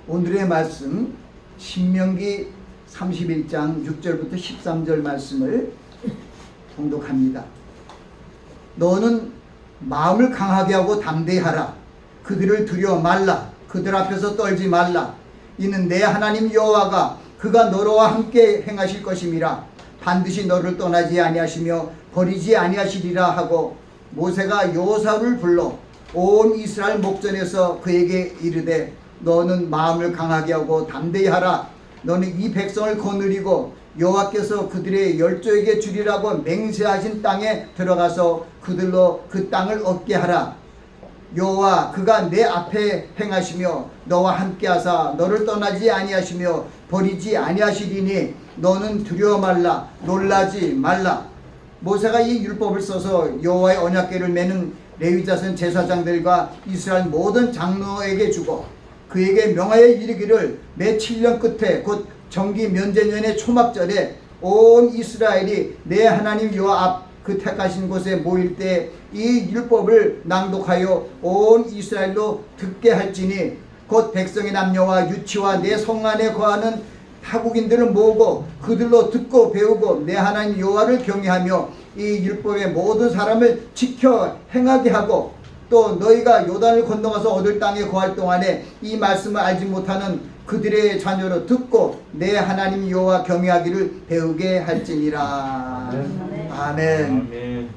오늘의 말씀 신명기 31장 6절부터 13절 말씀을 봉독합니다. 너는 마음을 강하게 하고 담대히 하라. 그들을 두려워 말라. 그들 앞에서 떨지 말라. 이는 내 하나님 여호와가 그가 너와 함께 행하실 것임이라. 반드시 너를 떠나지 아니하시며 버리지 아니하시리라 하고 모세가 여호사를 불러 온 이스라엘 목전에서 그에게 이르되 너는 마음을 강하게 하고 담대히 하라. 너는 이 백성을 거느리고 여호와께서 그들의 열조에게 주리라고 맹세하신 땅에 들어가서 그들로 그 땅을 얻게 하라. 여호와 그가 내 앞에 행하시며 너와 함께하사 너를 떠나지 아니하시며 버리지 아니하시리니 너는 두려워 말라. 놀라지 말라. 모세가 이 율법을 써서 여호와의 언약궤를 매는 레위자손 제사장들과 이스라엘 모든 장로에게 주고 그에게 명하여 이르기를 매 7년 끝에 곧 정기 면제년의 초막절에 온 이스라엘이 내 하나님 여호와 앞 그 택하신 곳에 모일 때 이 율법을 낭독하여 온 이스라엘로 듣게 할지니 곧 백성의 남녀와 유치와 내 성 안에 거하는 타국인들을 모으고 그들로 듣고 배우고 내 하나님 여호와를 경외하며 이 율법의 모든 사람을 지켜 행하게 하고 또 너희가 요단을 건너가서 얻을 땅에 거할 동안에 이 말씀을 알지 못하는 그들의 자녀로 듣고 내 하나님 여호와 경외하기를 배우게 할지니라. 아멘. 아멘.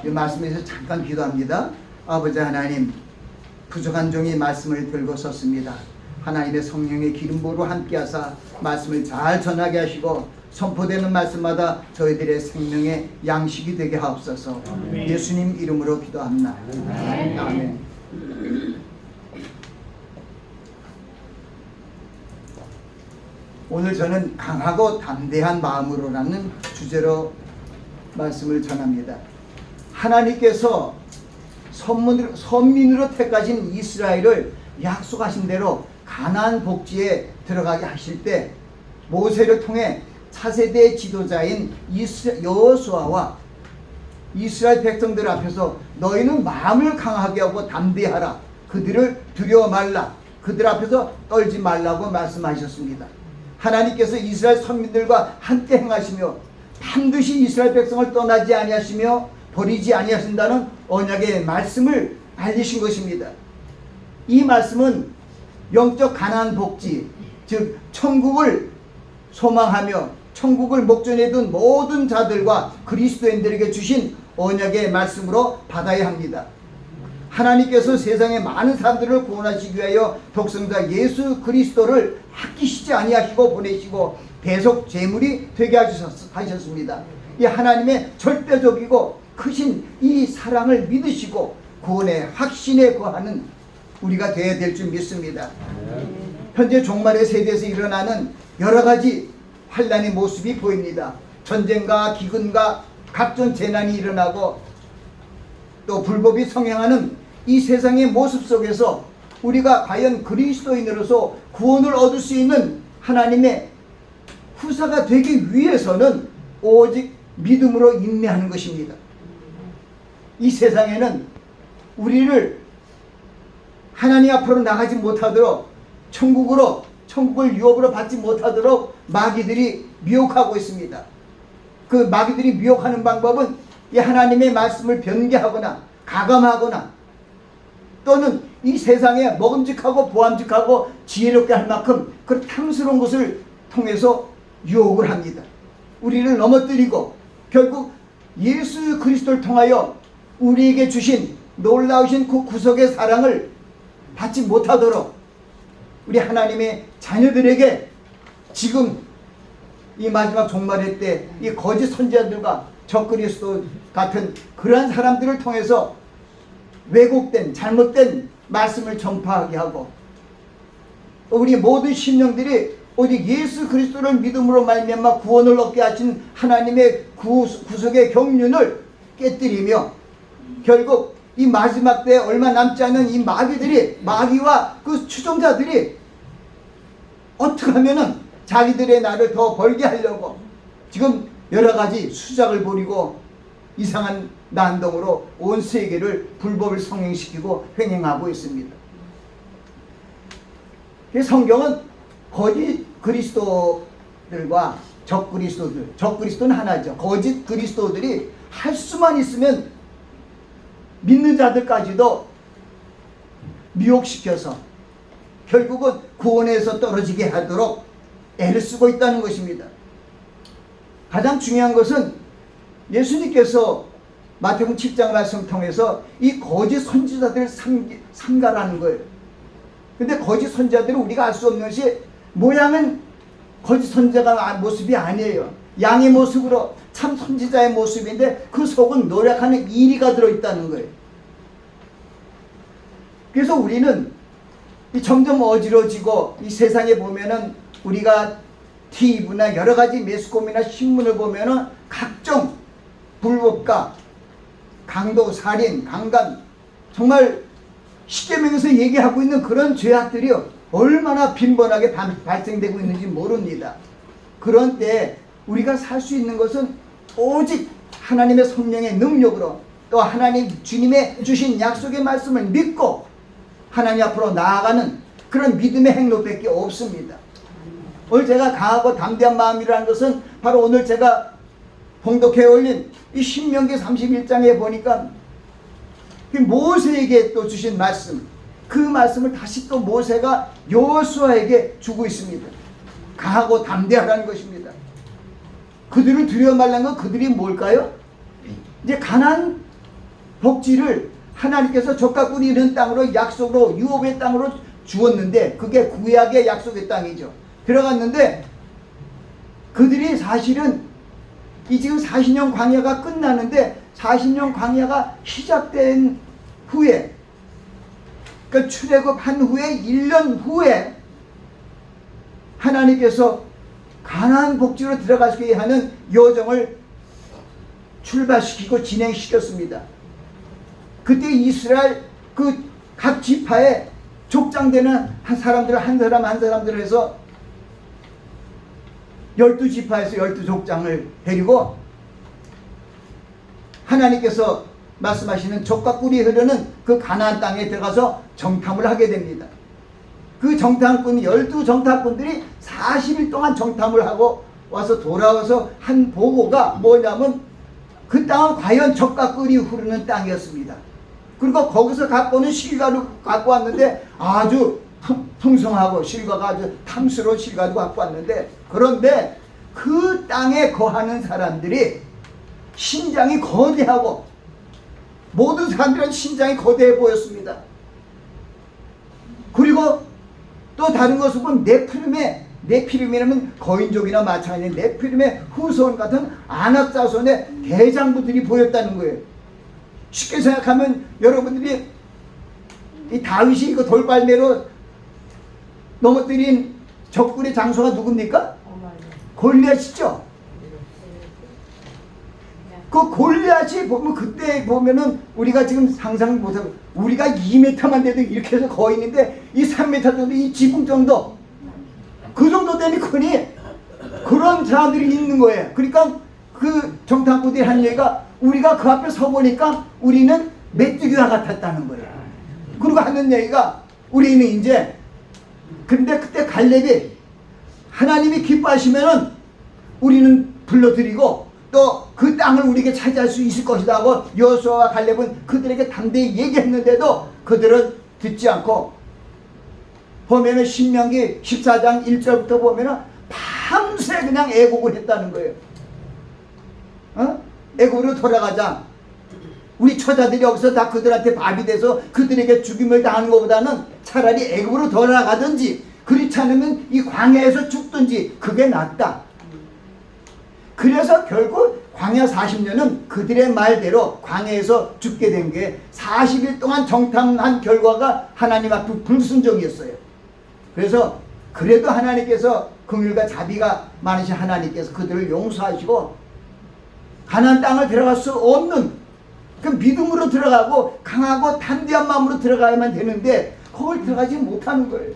이 말씀에서 잠깐 기도합니다. 아버지 하나님, 부족한 종이 말씀을 들고 섰습니다. 하나님의 성령의 기름 부으로 함께하사 말씀을 잘 전하게 하시고 선포되는 말씀마다 저희들의 생명의 양식이 되게 하옵소서. 아멘. 예수님 이름으로 기도합니다. 아멘. 아멘. 오늘 저는 강하고 담대한 마음으로라는 주제로 말씀을 전합니다. 하나님께서 선민으로 택하신 이스라엘을 약속하신 대로 가나안 복지에 들어가게 하실 때 모세를 통해 차세대 지도자인 여호수아와 이스라엘 백성들 앞에서 너희는 마음을 강하게 하고 담대하라. 그들을 두려워 말라. 그들 앞에서 떨지 말라고 말씀하셨습니다. 하나님께서 이스라엘 선민들과 함께 행하시며 반드시 이스라엘 백성을 떠나지 아니하시며 버리지 아니하신다는 언약의 말씀을 알리신 것입니다. 이 말씀은 영적 가나안 복지, 즉 천국을 소망하며 천국을 목전에 둔 모든 자들과 그리스도인들에게 주신 언약의 말씀으로 받아야 합니다. 하나님께서 세상의 많은 사람들을 구원하시기 위하여 독생자 예수 그리스도를 아끼시지 아니하시고 보내시고 대속 제물이 되게 하셨습니다. 이 하나님의 절대적이고 크신 이 사랑을 믿으시고 구원의 확신에 거하는 우리가 되어야 될 줄 믿습니다. 현재 종말의 세대에서 일어나는 여러 가지 환난의 모습이 보입니다. 전쟁과 기근과 각종 재난이 일어나고 또 불법이 성행하는 이 세상의 모습 속에서 우리가 과연 그리스도인으로서 구원을 얻을 수 있는 하나님의 후사가 되기 위해서는 오직 믿음으로 인내하는 것입니다. 이 세상에는 우리를 하나님 앞으로 나가지 못하도록 천국을 유업으로 받지 못하도록 마귀들이 미혹하고 있습니다. 그 마귀들이 미혹하는 방법은 이 하나님의 말씀을 변개하거나 가감하거나 또는 이 세상에 먹음직하고 보암직하고 지혜롭게 할 만큼 그 탐스러운 것을 통해서 유혹을 합니다. 우리를 넘어뜨리고 결국 예수 그리스도를 통하여 우리에게 주신 놀라우신 그 구속의 사랑을 받지 못하도록 우리 하나님의 자녀들에게 지금 이 마지막 종말의 때 이 거짓 선지자들과 적그리스도 같은 그러한 사람들을 통해서 왜곡된 잘못된 말씀을 전파하게 하고 우리 모든 심령들이 오직 예수 그리스도를 믿음으로 말미암아 구원을 얻게 하신 하나님의 구속의 경륜을 깨뜨리며 결국 이 마지막 때에 얼마 남지 않은 이 마귀와 그 추종자들이 어떻게 하면은 자기들의 나를 더 벌게 하려고 지금 여러 가지 수작을 벌이고 이상한 난동으로 온 세계를 불법을 성행시키고 횡행하고 있습니다. 성경은 거짓 그리스도들과 적 그리스도들, 적 그리스도는 하나죠. 거짓 그리스도들이 할 수만 있으면 믿는 자들까지도 미혹시켜서 결국은 구원에서 떨어지게 하도록 애를 쓰고 있다는 것입니다. 가장 중요한 것은 예수님께서 마태복음 7장 말씀을 통해서 이 거짓 선지자들을 삼가라는 거예요. 근데 거짓 선지자들은 우리가 알 수 없는 것이 모양은 거짓 선지자가 모습이 아니에요. 양의 모습으로 참 선지자의 모습인데 그 속은 노력하는 이리가 들어있다는 거예요. 그래서 우리는 점점 어지러지고 이 세상에 보면은 우리가 TV나 여러 가지 매스컴이나 신문을 보면은 각종 불법과 강도, 살인, 강간, 정말 십계명에서 얘기하고 있는 그런 죄악들이 얼마나 빈번하게 발생되고 있는지 모릅니다. 그런 때 우리가 살 수 있는 것은 오직 하나님의 성령의 능력으로 또 하나님 주님의 주신 약속의 말씀을 믿고 하나님 앞으로 나아가는 그런 믿음의 행로밖에 없습니다. 오늘 제가 강하고 담대한 마음이라는 것은 바로 오늘 제가 봉독해 올린 이 신명기 31장에 보니까 모세에게 또 주신 말씀, 그 말씀을 다시 또 모세가 여호수아에게 주고 있습니다. 강하고 담대하라는 것입니다. 그들을 두려워 말라는 건 그들이 뭘까요? 이제 가나안 복지를 하나님께서 젖과 꿀이 흐르는 땅으로 약속으로 유업의 땅으로 주었는데 그게 구약의 약속의 땅이죠. 들어갔는데 그들이 사실은 이 지금 40년 광야가 끝나는데 40년 광야가 시작된 후에 그러니까 출애굽한 후에 1년 후에 하나님께서 가나안 복지로 들어가게 하는 여정을 출발시키고 진행시켰습니다. 그때 이스라엘 그 각 지파에 족장되는 한 사람들 한 사람 한 사람들 해서 12지파에서 12족장을 데리고 하나님께서 말씀하시는 젖과 꿀이 흐르는 그 가나안 땅에 들어가서 정탐을 하게 됩니다. 그 정탐꾼 12정탐꾼들이 40일 동안 정탐을 하고 와서 돌아와서 한 보고가 뭐냐면 그 땅은 과연 젖과 꿀이 흐르는 땅이었습니다. 그리고 거기서 갖고 오는 실과를 갖고 왔는데 아주 풍성하고 실과가 아주 탐스러운 실과도 갖고 왔는데 그런데 그 땅에 거하는 사람들이 신장이 거대하고 모든 사람들은 신장이 거대해 보였습니다. 그리고 또 다른 것을 보면 네피림이라면 거인족이나 마찬가지 네피림의 후손 같은 아낙 자손의 대장부들이 보였다는 거예요. 쉽게 생각하면 여러분들이 이 다윗이 그 돌발매로 넘어뜨린 적군의 장소가 누굽니까? 골리앗이죠. 그 골리앗이 보면 그때 보면은 우리가 지금 상상 못하고 우리가 2m만 돼도 이렇게 해서 거인인데 이 3m 정도 이 지붕 정도 그 정도 되니 크니 그런 사람들이 있는 거예요. 그러니까 그 정탐꾼들이 한 얘기가 우리가 그 앞에 서 보니까 우리는 메뚜기와 같았다는 거예요. 그리고 하는 얘기가 우리는 이제 근데 그때 갈렙이 하나님이 기뻐하시면은 우리는 불러드리고 또 그 땅을 우리에게 차지할 수 있을 것이다 하고 여호수아와 갈렙은 그들에게 담대히 얘기했는데도 그들은 듣지 않고 보면은 신명기 14장 1절부터 보면은 밤새 그냥 애곡을 했다는 거예요. 애곡으로 돌아가자. 우리 처자들이 여기서 다 그들한테 밥이 돼서 그들에게 죽임을 당하는 것보다는 차라리 애굽으로 돌아가든지 그렇지 않으면 이 광야에서 죽든지 그게 낫다. 그래서 결국 광야 40년은 그들의 말대로 광야에서 죽게 된 게 40일 동안 정탐한 결과가 하나님 앞에 불순종이었어요. 그래서 그래도 하나님께서 긍휼과 자비가 많으신 하나님께서 그들을 용서하시고 가나안 땅을 들어갈 수 없는 그 믿음으로 들어가고 강하고 담대한 마음으로 들어가야만 되는데 거길 들어가지 못하는 거예요.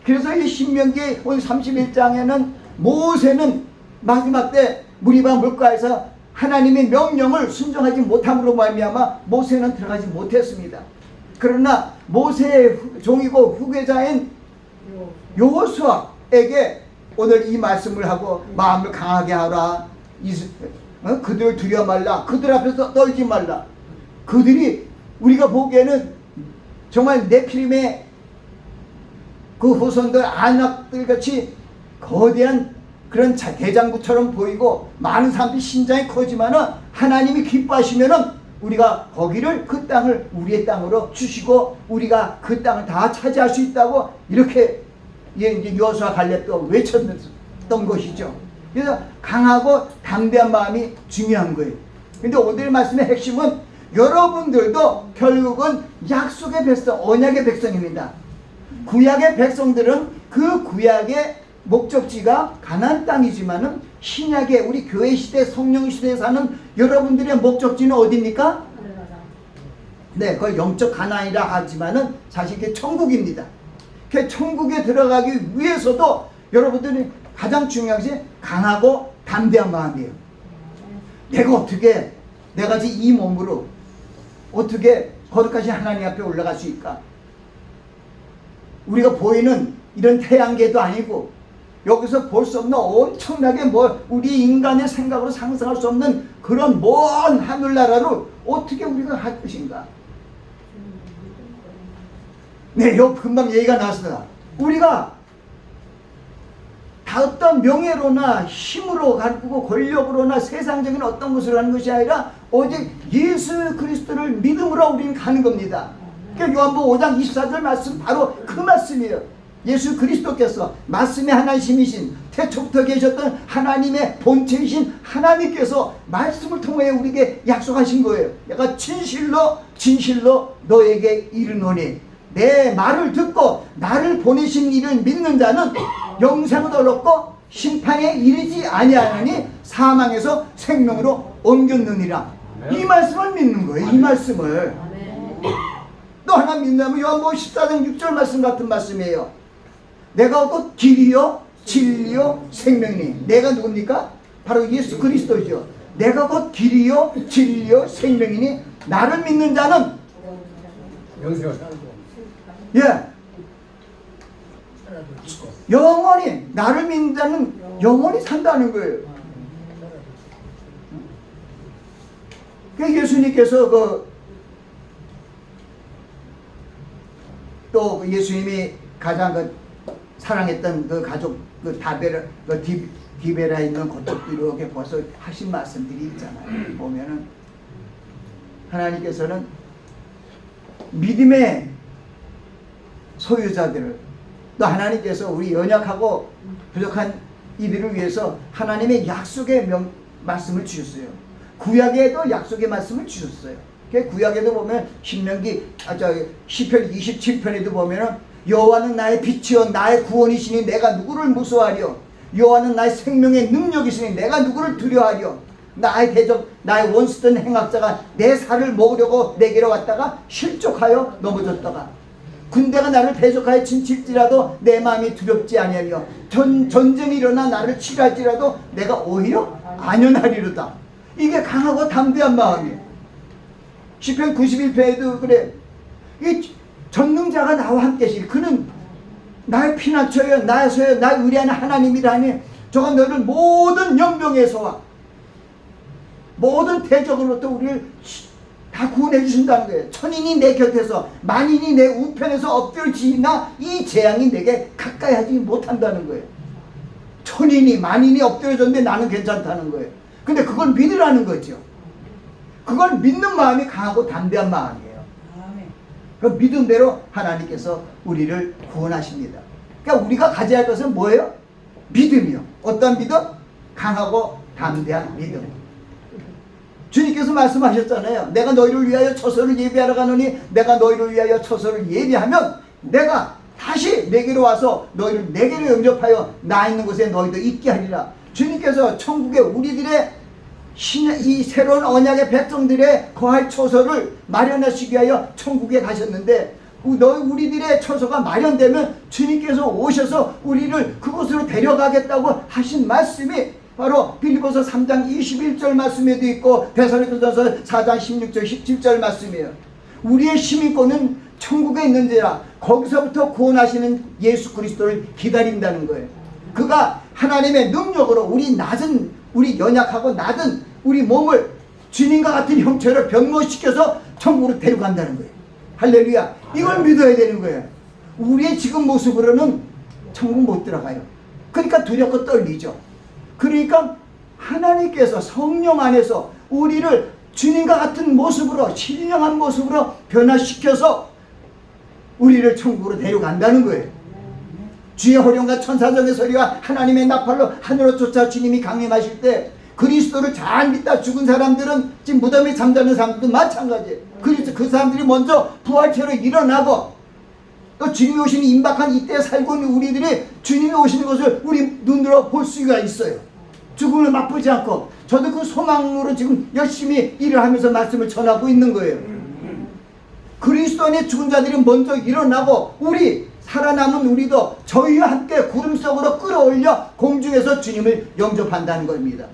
그래서 이 신명기 오늘 31장에는 모세는 마지막 때 무리바 물가에서 하나님의 명령을 순종하지 못함으로 말미암아 모세는 들어가지 못했습니다. 그러나 모세의 종이고 후계자인 여호수아에게 오늘 이 말씀을 하고 마음을 강하게 하라. 그들을 두려 말라. 그들 앞에서 떨지 말라. 그들이 우리가 보기에는 정말 네피림의 그 후손들 안악들 같이 거대한 그런 대장부처럼 보이고 많은 사람들이 신장이 커지만은 하나님이 기뻐하시면은 우리가 거기를 그 땅을 우리의 땅으로 주시고 우리가 그 땅을 다 차지할 수 있다고 이렇게 이제 여호수아 갈렙도 외쳤던 것이죠. 그래서 강하고 담대한 마음이 중요한 거예요. 근데 오늘 말씀의 핵심은 여러분들도 결국은 약속의 백성, 언약의 백성입니다. 구약의 백성들은 그 구약의 목적지가 가나안 땅이지만은 신약의 우리 교회 시대, 성령 시대에 사는 여러분들의 목적지는 어디입니까? 네, 그걸 영적 가나안이라 하지만은 사실 그게 천국입니다. 그 천국에 들어가기 위해서도 여러분들이 가장 중요한 것이 강하고 담대한 마음이에요. 내가 어떻게, 내가 지금 이 몸으로 어떻게 거룩하신 하나님 앞에 올라갈 수 있을까? 우리가 보이는 이런 태양계도 아니고 여기서 볼 수 없는 엄청나게 우리 인간의 생각으로 상상할 수 없는 그런 먼 하늘나라로 어떻게 우리가 갈 것인가? 네, 요 금방 얘기가 나왔어요. 우리가 다 어떤 명예로나 힘으로 가르고 권력으로나 세상적인 어떤 것을 하는 것이 아니라 오직 예수 그리스도를 믿음으로 우리는 가는 겁니다. 그러니까 요한복음 5장 24절 말씀 바로 그 말씀이에요. 예수 그리스도께서 말씀의 하나님이신 태초부터 계셨던 하나님의 본체이신 하나님께서 말씀을 통해 우리에게 약속하신 거예요. 내가 진실로 진실로 너에게 이르노니 내 말을 듣고 나를 보내신 이를 믿는 자는 영생을 얻고 심판에 이르지 아니하느니 사망에서 생명으로 옮겼느니라. 이 말씀을 믿는 거예요. 이 말씀을. 또 하나 믿는다면 요한복음 14장 6절 말씀 같은 말씀이에요. 내가 곧 길이요 진리요 생명이니. 내가 누굽니까? 바로 예수 그리스도죠. 내가 곧 길이요 진리요 생명이니 나를 믿는 자는 영원히, 나를 믿는 자는 영원히 산다는 거예요. 그 예수님께서 또 예수님이 가장 사랑했던 그 가족, 디베라에 있는 그쪽도 이렇게 벌써 하신 말씀들이 있잖아요. 보면은 하나님께서는 믿음의 소유자들을, 또 하나님께서 우리 연약하고 부족한 이들을 위해서 하나님의 약속의 말씀을 주셨어요. 구약에도 약속의 말씀을 주셨어요. 구약에도 보면 시편 27편에도 보면은 여호와는 나의 빛이요 나의 구원이시니 내가 누구를 무서워하려. 여호와는 나의 생명의 능력이시니 내가 누구를 두려워하려. 나의 대적, 나의 원수된 행악자가 내 살을 먹으려고 내게로 왔다가 실족하여 넘어졌다가 군대가 나를 대적하여 침칠지라도 내 마음이 두렵지 아니하며 전쟁이 일어나 나를 치할지라도 내가 오히려 안연하리로다. 이게 강하고 담대한 마음이에요. 시편 91편에도 그래. 이 전능자가 나와 함께 계시리. 그는 나의 피난처여 나의 소여 나의 의리하는 하나님이라니. 저가 너를 모든 연병에서와 모든 대적으로부터 우리를 다 구원해 주신다는 거예요. 천인이 내 곁에서 만인이 내 우편에서 엎드려지나 이 재앙이 내게 가까이 하지 못한다는 거예요. 천인이 만인이 엎드려졌는데 나는 괜찮다는 거예요. 근데 그걸 믿으라는 거죠. 그걸 믿는 마음이 강하고 담대한 마음이에요. 그 믿음대로 하나님께서 우리를 구원하십니다. 그러니까 우리가 가져야 할 것은 뭐예요? 믿음이요. 어떤 믿음? 강하고 담대한 믿음. 주님께서 말씀하셨잖아요. 내가 너희를 위하여 처소를 예비하러 가노니 내가 너희를 위하여 처소를 예비하면 내가 다시 내게로 와서 너희를 내게로 영접하여 나 있는 곳에 너희도 있게 하리라. 주님께서 천국에 우리들의 이 새로운 언약의 백성들의 거할 처소를 마련하시기 위하여 천국에 가셨는데 우리들의 처소가 마련되면 주님께서 오셔서 우리를 그곳으로 데려가겠다고 하신 말씀이 바로 빌립보서 3장 21절 말씀에도 있고 데살로니가전서 4장 16절 17절 말씀이에요. 우리의 시민권은 천국에 있는지라 거기서부터 구원하시는 예수 그리스도를 기다린다는 거예요. 그가 하나님의 능력으로 우리 연약하고 낮은 우리 몸을 주님과 같은 형체로 변모시켜서 천국으로 데려간다는 거예요. 할렐루야. 이걸 믿어야 되는 거예요. 우리의 지금 모습으로는 천국 못 들어가요. 그러니까 두렵고 떨리죠. 그러니까 하나님께서 성령 안에서 우리를 주님과 같은 모습으로, 신령한 모습으로 변화시켜서 우리를 천국으로 데려간다는 거예요. 주의 호령과 천사장의 소리와 하나님의 나팔로 하늘로 쫓아 주님이 강림하실 때 그리스도를 잘 믿다 죽은 사람들은 지금 무덤에 잠자는 사람들도 마찬가지예요. 그래서 그 사람들이 먼저 부활체로 일어나고 또 주님이 오시는 임박한 이때 살고 있는 우리들이 주님이 오시는 것을 우리 눈으로 볼 수가 있어요. 죽음을 맛보지 않고. 저도 그 소망으로 지금 열심히 일을 하면서 말씀을 전하고 있는 거예요. 그리스도 안에 죽은 자들이 먼저 일어나고 우리 살아남은 우리도 저희와 함께 구름 속으로 끌어올려 공중에서 주님을 영접한다는 겁니다.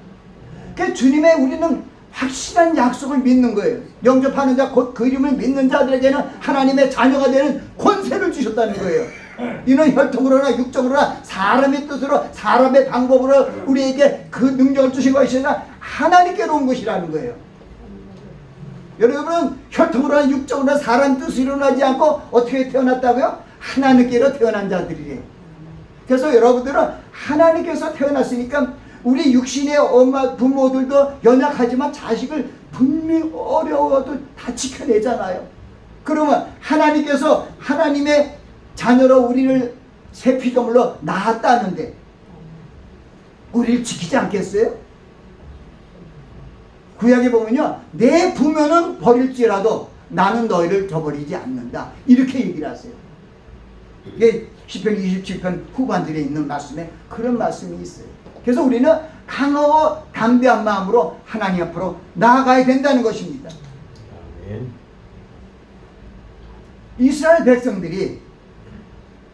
그러니까 주님의 우리는 확실한 약속을 믿는 거예요. 영접하는 자, 곧 그 이름을 믿는 자들에게는 하나님의 자녀가 되는 권세를 주셨다는 거예요. 이는 혈통으로나 육적으로나 사람의 뜻으로 사람의 방법으로 우리에게 그 능력을 주신 것이 아니라 하나님께로 온 것이라는 거예요. 여러분은 혈통으로나 육적으로나 사람 뜻으로 일어나지 않고 어떻게 태어났다고요? 하나님께로 태어난 자들이래요. 그래서 여러분들은 하나님께서 태어났으니까 우리 육신의 엄마 부모들도 연약하지만 자식을 분명히 어려워도 다 지켜내잖아요. 그러면 하나님께서 하나님의 자녀로 우리를 새 피조물로 낳았다는데 우리를 지키지 않겠어요? 구약에 보면요, 내 부모는 버릴지라도 나는 너희를 저버리지 않는다, 이렇게 얘기를 하세요. 이게 시편 27편 후반절에 있는 말씀에 그런 말씀이 있어요. 그래서 우리는 강하고 담대한 마음으로 하나님 앞으로 나아가야 된다는 것입니다. 이스라엘 백성들이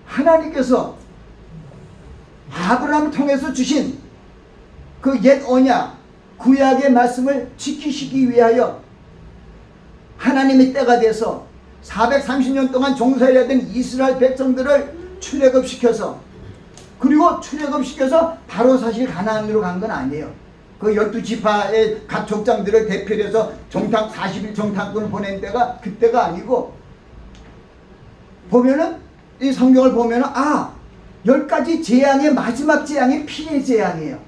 하나님께서 아브라함을 통해서 주신 그 옛 언약, 구약의 말씀을 지키시기 위하여 하나님의 때가 돼서 430년 동안 종살이하던 이스라엘 백성들을 출애굽시켜서, 그리고 출애굽시켜서 바로 사실 가나안으로 간 건 아니에요. 그 12지파의 각 족장들을 대표로 해서 40일 정탐꾼을 보낸 때가 그때가 아니고, 보면은 이 성경을 보면은 10가지 재앙의 마지막 재앙이 피의 재앙이에요.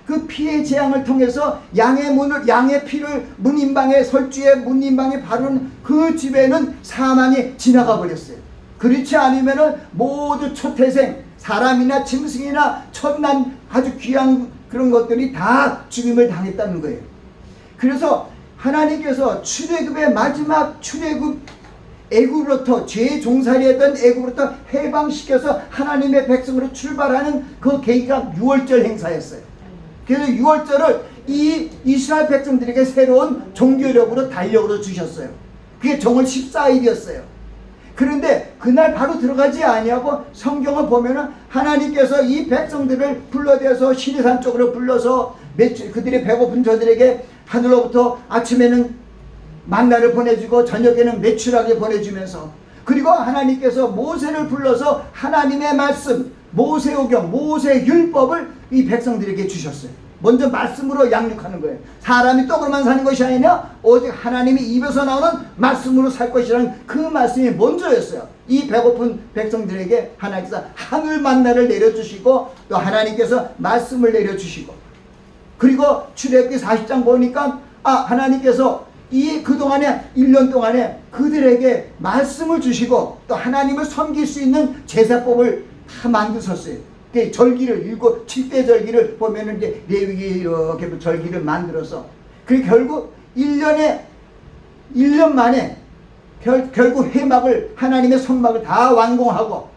그 피의 재앙을 통해서 양의 피를 문인방에 설주에 문인방에 바르는 그 집에는 사망이 지나가 버렸어요. 그렇지 않으면은 모두 초태생, 사람이나 짐승이나 천난 아주 귀한 그런 것들이 다 죽임을 당했다는 거예요. 그래서 하나님께서 출애굽의 마지막 출애굽, 애굽으로부터 죄 종살이했던 애굽으로부터 해방시켜서 하나님의 백성으로 출발하는 그 계기가 유월절 행사였어요. 그래서 유월절을 이 이스라엘 백성들에게 새로운 종교력으로 달력으로 주셨어요. 그게 정월 14일이었어요. 그런데 그날 바로 들어가지 아니하고 성경을 보면은 하나님께서 이 백성들을 불러대서 시내산 쪽으로 불러서 그들이 배고픈 저들에게 하늘로부터 아침에는 만나를 보내주고 저녁에는 메추라기 보내주면서, 그리고 하나님께서 모세를 불러서 하나님의 말씀, 모세오경, 모세율법을 이 백성들에게 주셨어요. 먼저 말씀으로 양육하는 거예요. 사람이 떡으로만 사는 것이 아니라 오직 하나님이 입에서 나오는 말씀으로 살 것이라는 그 말씀이 먼저였어요. 이 배고픈 백성들에게 하나님께서 하늘 만나를 내려주시고 또 하나님께서 말씀을 내려주시고, 그리고 출애굽기 40장 보니까 하나님께서 그동안에 1년 동안에 그들에게 말씀을 주시고 또 하나님을 섬길 수 있는 제사법을 다 만드셨어요. 절기를 7대 절기를 보면은 이제 레위기 이렇게 절기를 만들어서, 그리고 결국 1년 만에 결국 회막을, 하나님의 성막을 다 완공하고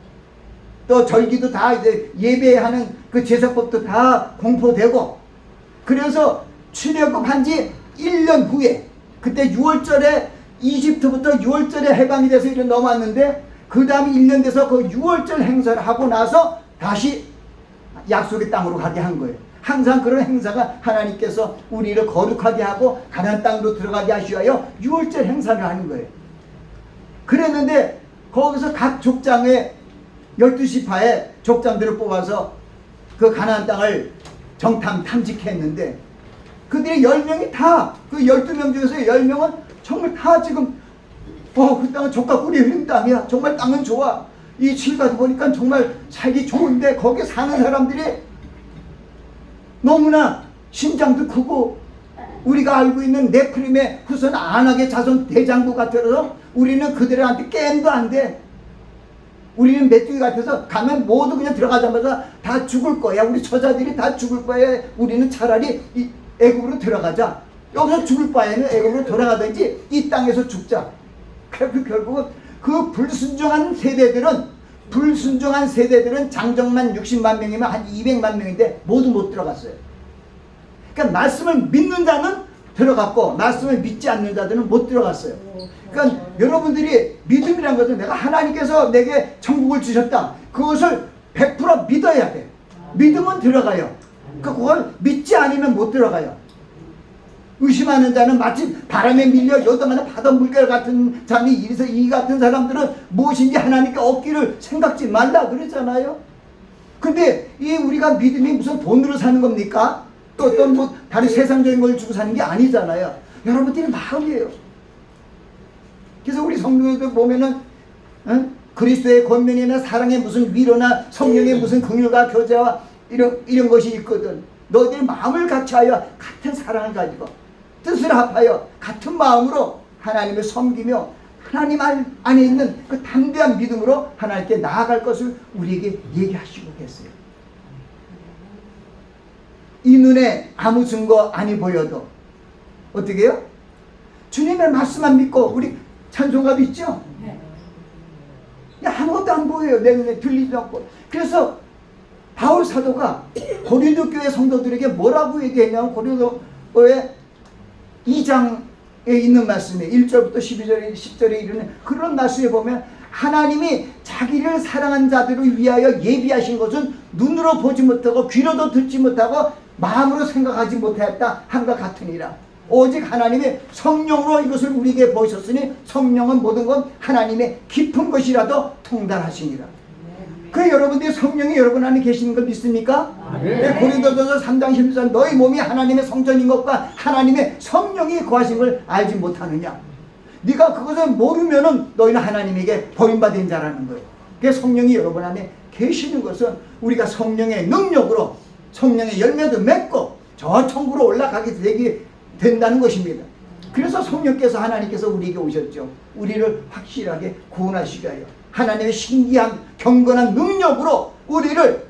또 절기도 다 이제 예배하는 그 제사법도 다 공포되고, 그래서 출애굽한 지 1년 후에 그때 6월절에 이집트부터 6월절에 해방이 돼서 이렇게 넘어왔는데, 그 다음에 1년 돼서 그 6월절 행사를 하고 나서 다시 약속의 땅으로 가게 한 거예요. 항상 그런 행사가 하나님께서 우리를 거룩하게 하고 가나안 땅으로 들어가게 하시어 6월절 행사를 하는 거예요. 그랬는데 거기서 각 족장의 12지파의 족장들을 뽑아서 그 가나안 땅을 탐직했는데 그들이 10명이 다 그 12명 중에서 10명은 정말 다 지금 그 땅은 족과 꿀이 흐르는 땅이야. 정말 땅은 좋아. 이 칠가도 보니까 정말 살기 좋은데 거기 사는 사람들이 너무나 신장도 크고 우리가 알고 있는 네프림의 후손 안악의 자손 대장부 같아서 우리는 그들한테 게임도 안 돼. 우리는 메뚜기 같아서 가면 모두 그냥 들어가자마자 다 죽을 거야. 우리 처자들이 다 죽을 거야. 우리는 차라리 이 애굽으로 들어가자. 여기서 죽을 바에는 애굽으로 돌아가든지 이 땅에서 죽자. 그래서 결국은 그 불순종한 세대들은 장정만 60만 명이면 한 200만 명인데 모두 못 들어갔어요. 그러니까 말씀을 믿는 자는 들어갔고 말씀을 믿지 않는 자들은 못 들어갔어요. 그러니까 여러분들이 믿음이란 것은 내가 하나님께서 내게 천국을 주셨다. 그것을 100% 믿어야 돼. 믿으면 들어가요. 그러니까 그걸 믿지 않으면 못 들어가요. 의심하는 자는 마치 바람에 밀려 요동하는 바다 물결 같은 자니 이 같은 사람들은 무엇인지 하나님께 얻기를 생각지 말라 그랬잖아요. 근데 이 우리가 믿음이 무슨 돈으로 사는 겁니까? 또 어떤 뭐 다른 세상적인 걸 주고 사는 게 아니잖아요. 여러분들의 마음이에요. 그래서 우리 성경에도 보면은 그리스도의 권면이나 사랑의 무슨 위로나 성령의 무슨 긍휼과 교제와 이런 것이 있거든. 너희들 마음을 같이하여 같은 사랑을 가지고 뜻을 합하여 같은 마음으로 하나님을 섬기며 하나님 안에 있는 그 담대한 믿음으로 하나님께 나아갈 것을 우리에게 얘기하시고 계세요. 이 눈에 아무 증거 아니 보여도 어떻게 해요? 주님의 말씀만 믿고 우리 찬송가 믿죠? 아무것도 안 보여요. 내 눈에 들리지도 않고. 그래서 바울 사도가 고린도 교회 성도들에게 뭐라고 얘기했냐면 고린도의 2장에 있는 말씀에 1절부터 10절에 이르는 그런 말씀에 보면 하나님이 자기를 사랑한 자들을 위하여 예비하신 것은 눈으로 보지 못하고 귀로도 듣지 못하고 마음으로 생각하지 못하였다 한과 같으니라. 오직 하나님의 성령으로 이것을 우리에게 보이셨으니 성령은 모든 것 하나님의 깊은 것이라도 통달하시니라. 그 여러분들이 성령이 여러분 안에 계시는 걸 믿습니까? 네. 고린도전서 3장 11절 너희 몸이 하나님의 성전인 것과 하나님의 성령이 거하신 걸 알지 못하느냐. 네가 그것을 모르면은 너희는 하나님에게 버림받은 자라는 거예요. 그 성령이 여러분 안에 계시는 것은 우리가 성령의 능력으로 성령의 열매도 맺고 저 천국으로 올라가게 되게 된다는 것입니다. 그래서 성령께서 하나님께서 우리에게 오셨죠. 우리를 확실하게 구원하시기 위하여 하나님의 신기한 경건한 능력으로 우리를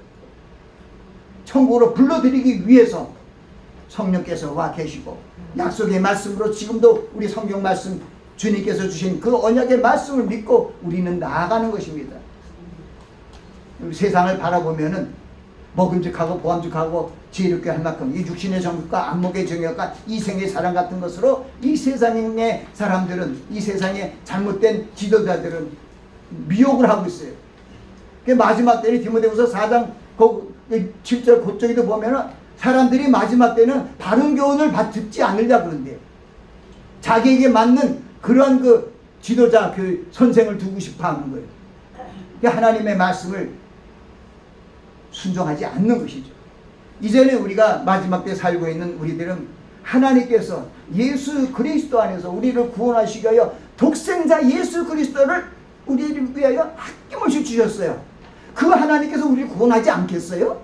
천국으로 불러들이기 위해서 성령께서 와 계시고 약속의 말씀으로 지금도 우리 성경 말씀 주님께서 주신 그 언약의 말씀을 믿고 우리는 나아가는 것입니다. 우리 세상을 바라보면은 먹음직하고 보암직하고 지혜롭게 할 만큼 이 육신의 정욕과 안목의 정욕과 이생의 사랑 같은 것으로 이 세상의 사람들은 이 세상의 잘못된 지도자들은 미혹을 하고 있어요. 그 마지막 때는 디모데후서 4장 7절 그쪽에도 보면은 사람들이 마지막 때는 바른 교훈을 듣지 않으려 그런대요. 자기에게 맞는 그런 그 지도자 그 선생을 두고 싶어 하는 거예요. 하나님의 말씀을 순종하지 않는 것이죠. 이전에 우리가 마지막 때 살고 있는 우리들은 하나님께서 예수 그리스도 안에서 우리를 구원하시기 위하여 독생자 예수 그리스도를 우리를 위하여 아낌없이 주셨어요. 그 하나님께서 우리를 구원하지 않겠어요?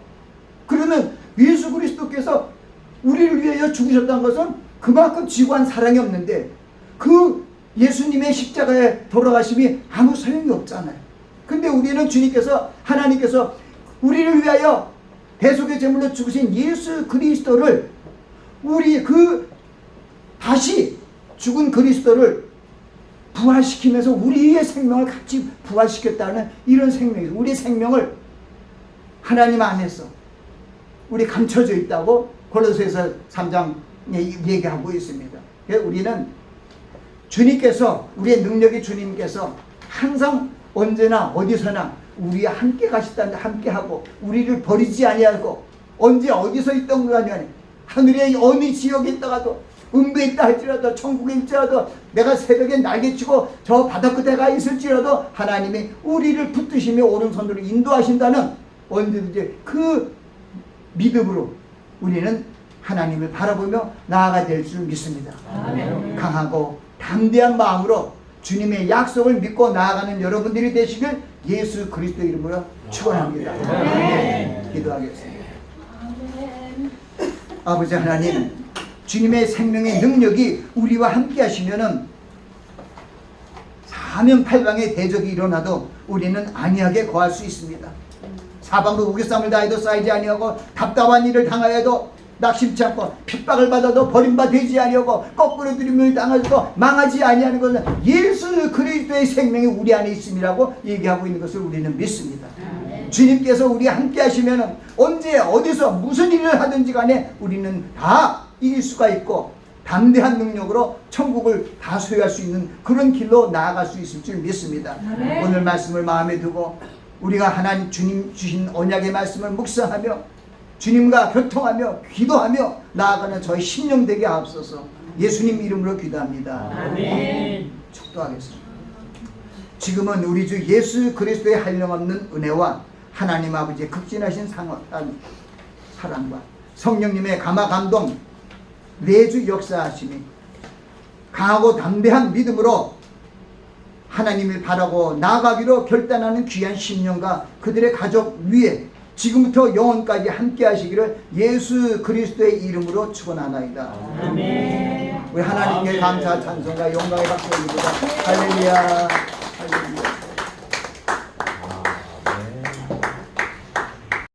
그러면 예수 그리스도께서 우리를 위하여 죽으셨다는 것은 그만큼 지구한 사랑이 없는데 그 예수님의 십자가에 돌아가심이 아무 소용이 없잖아요. 근데 우리는 주님께서 하나님께서 우리를 위하여 대속의 제물로 죽으신 예수 그리스도를 우리 그 다시 죽은 그리스도를 부활시키면서 우리의 생명을 같이 부활시켰다는 이런 생명이에요. 우리 생명을 하나님 안에서 우리 감춰져 있다고 골로새서 3장에 얘기하고 있습니다. 우리는 주님께서 우리의 능력이 주님께서 항상 언제나 어디서나 우리와 함께 가시다는데 함께하고 우리를 버리지 아니하고 언제 어디서 있던 거 아니야. 하늘의 어느 지역에 있다가도 음부에 있다 할지라도 천국에 있지라도 내가 새벽에 날개치고 저 바다 끝에 가 있을지라도 하나님이 우리를 붙드시며 오른손으로 인도하신다는 언제든지 그 믿음으로 우리는 하나님을 바라보며 나아가 될 줄 믿습니다. 아멘. 강하고 담대한 마음으로 주님의 약속을 믿고 나아가는 여러분들이 되시길 예수 그리스도 이름으로 축원합니다. 아멘. 기도하겠습니다. 아멘. 아버지 하나님, 주님의 생명의 능력이 우리와 함께 하시면은 사면팔방의 대적이 일어나도 우리는 안이하게 거할 수 있습니다. 사방으로 우겨쌈을 다해도 쌓이지 아니하고 답답한 일을 당하여도 낙심치 않고 핍박을 받아도 버림받 되지 아니하고 거꾸로 들임을 당하여도 망하지 아니하는 것은 예수 그리스도의 생명이 우리 안에 있음이라고 얘기하고 있는 것을 우리는 믿습니다. 주님께서 우리와 함께 하시면 언제 어디서 무슨 일을 하든지 간에 우리는 다 이길 수가 있고 담대한 능력으로 천국을 다 소유할 수 있는 그런 길로 나아갈 수 있을 줄 믿습니다. 오늘 말씀을 마음에 두고 우리가 하나님 주님 주신 언약의 말씀을 묵상하며 주님과 교통하며 기도하며 나아가는 저희 심령 되게 하옵소서. 예수님 이름으로 기도합니다. 아멘. 축도하겠습니다. 지금은 우리 주 예수 그리스도의 한량없는 은혜와 하나님 아버지의 극진하신 사랑과 성령님의 감화 감동 내주 역사하심이 강하고 담대한 믿음으로 하나님을 바라고 나아가기로 결단하는 귀한 심령과 그들의 가족 위에 지금부터 영원까지 함께 하시기를 예수 그리스도의 이름으로 축원하나이다. 아멘. 우리 하나님께 감사 찬송과 영광의 박수 올리고자 할렐루야.